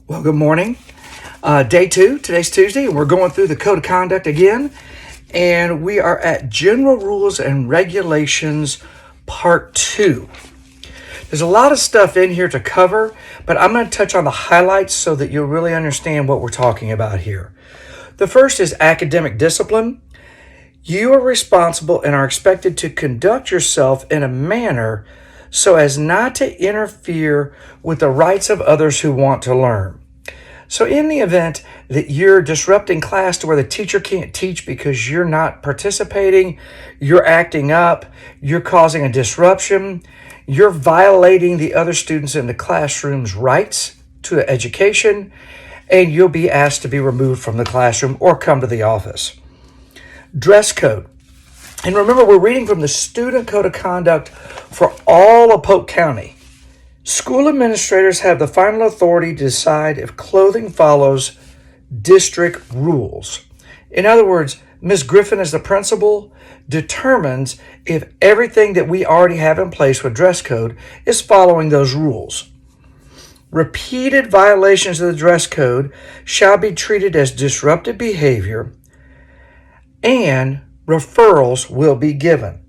Well, good morning. Day two, today's Tuesday, and we're going through the Code of Conduct again. And we are at General Rules and Regulations, Part 2. There's a lot of stuff in here to cover, but I'm going to touch on the highlights so that you'll really understand what we're talking about here. The first is academic discipline. You are responsible and are expected to conduct yourself in a manner so as not to interfere with the rights of others who want to learn. So in the event that you're disrupting class to where the teacher can't teach because you're not participating, you're acting up, you're causing a disruption, you're violating the other students in the classroom's rights to education, and you'll be asked to be removed from the classroom or come to the office. Dress code. And remember, we're reading from the Student Code of Conduct for all of Polk County. School administrators have the final authority to decide if clothing follows district rules. In other words, Ms. Griffin, as the principal, determines if everything that we already have in place with dress code is following those rules. Repeated violations of the dress code shall be treated as disruptive behavior, and referrals will be given.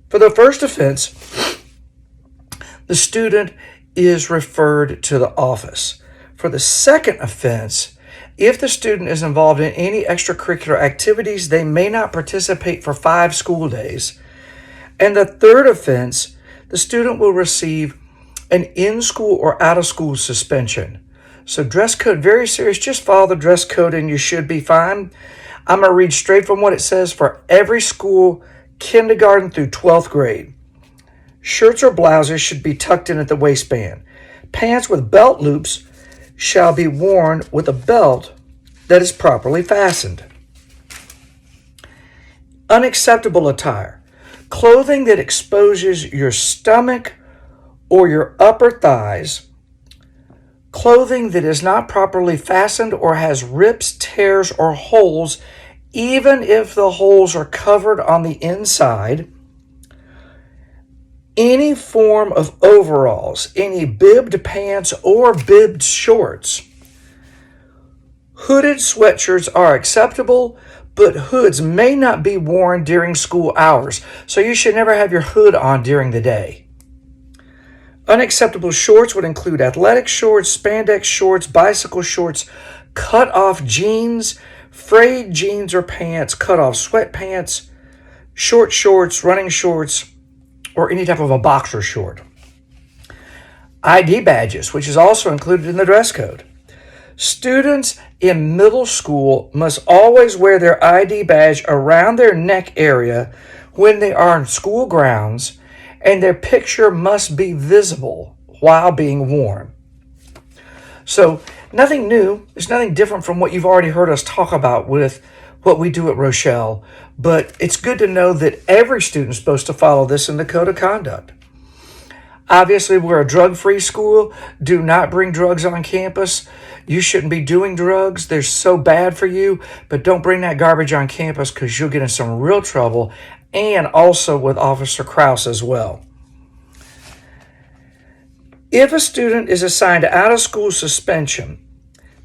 For the first offense, the student is referred to the office. For the second offense, if the student is involved in any extracurricular activities, they may not participate for 5 school days. And the third offense, the student will receive an in-school or out-of-school suspension. So dress code, very serious. Just follow the dress code and you should be fine. I'm going to read straight from what it says for every school, kindergarten through 12th grade. Shirts or blouses should be tucked in at the waistband. Pants with belt loops shall be worn with a belt that is properly fastened. Unacceptable attire. Clothing that exposes your stomach or your upper thighs. Clothing that is not properly fastened or has rips, tears, or holes, even if the holes are covered on the inside. Any form of overalls, any bibbed pants or bibbed shorts. Hooded sweatshirts are acceptable, but hoods may not be worn during school hours, so you should never have your hood on during the day. Unacceptable shorts would include athletic shorts, spandex shorts, bicycle shorts, cut-off jeans, frayed jeans or pants, cut-off sweatpants, short shorts, running shorts, or any type of a boxer short. ID badges, which is also included in the dress code. Students in middle school must always wear their ID badge around their neck area when they are in school grounds, and their picture must be visible while being worn. So nothing new. There's nothing different from what you've already heard us talk about with what we do at Rochelle, but it's good to know that every student is supposed to follow this in the Code of Conduct. Obviously, we're a drug-free school. Do not bring drugs on campus. You shouldn't be doing drugs. They're so bad for you, but don't bring that garbage on campus because you'll get in some real trouble, and also with Officer Kraus as well. If a student is assigned out-of-school suspension,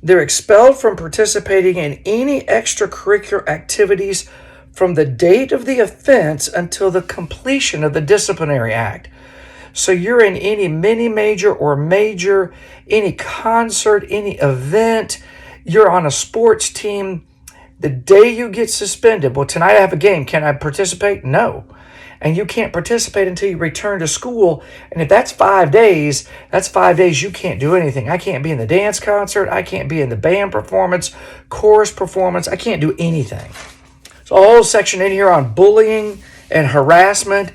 they're expelled from participating in any extracurricular activities from the date of the offense until the completion of the disciplinary act. So you're in any mini major or major, any concert, any event, you're on a sports team, the day you get suspended, well, tonight I have a game, can I participate? No. And you can't participate until you return to school. And if that's 5 days, that's 5 days you can't do anything. I can't be in the dance concert. I can't be in the band performance, chorus performance. I can't do anything. So a whole section in here on bullying and harassment.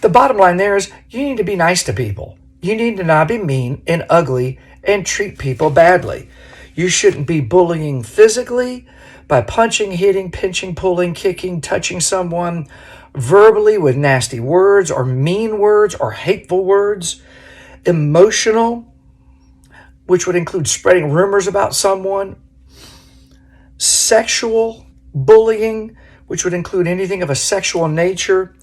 The bottom line there is you need to be nice to people. You need to not be mean and ugly and treat people badly. You shouldn't be bullying physically by punching, hitting, pinching, pulling, kicking, touching someone, verbally with nasty words or mean words or hateful words. Emotional, which would include spreading rumors about someone. Sexual bullying, which would include anything of a sexual nature.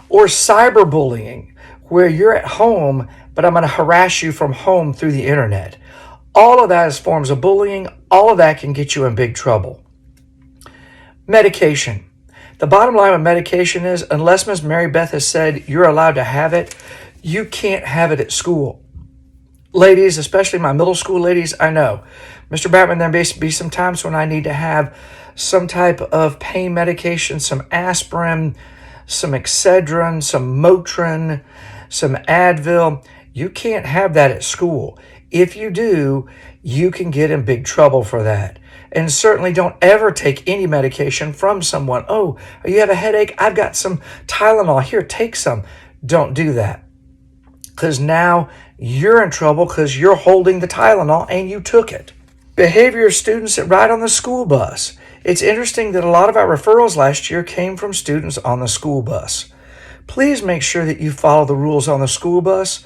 Or cyberbullying, where you're at home, but I'm going to harass you from home through the internet. All of that is forms of bullying. All of that can get you in big trouble. Medication. The bottom line with medication is, unless Ms. Mary Beth has said you're allowed to have it, you can't have it at school. Ladies, especially my middle school ladies, I know. Mr. Batman, there may be some times when I need to have some type of pain medication, some aspirin, some Excedrin, some Motrin, some Advil. You can't have that at school. If you do, you can get in big trouble for that. And certainly don't ever take any medication from someone. Oh, you have a headache? I've got some Tylenol. Here, take some. Don't do that. Because now you're in trouble because you're holding the Tylenol and you took it. Behavior of students that ride on the school bus. It's interesting that a lot of our referrals last year came from students on the school bus. Please make sure that you follow the rules on the school bus.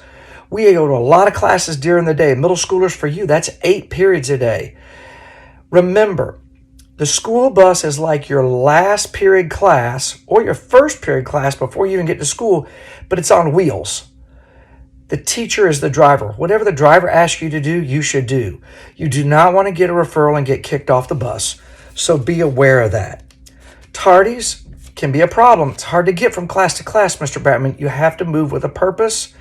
We go to a lot of classes during the day. Middle schoolers, for you, that's 8 periods a day. Remember, the school bus is like your last period class or your first period class before you even get to school, but it's on wheels. The teacher is the driver. Whatever the driver asks you to do, you should do. You do not want to get a referral and get kicked off the bus, so be aware of that. Tardies can be a problem. It's hard to get from class to class, Mr. Batman. You have to move with a purpose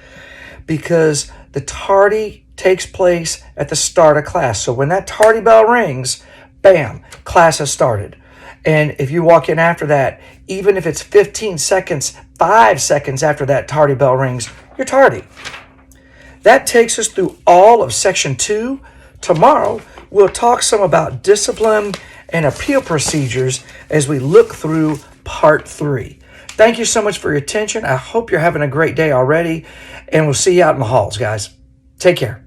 because the tardy takes place at the start of class. So when that tardy bell rings, bam, class has started. And if you walk in after that, even if it's 15 seconds, 5 seconds after that tardy bell rings, you're tardy. That takes us through all of Section 2. Tomorrow, we'll talk some about discipline and appeal procedures as we look through Part 3. Thank you so much for your attention. I hope you're having a great day already, and we'll see you out in the halls, guys. Take care.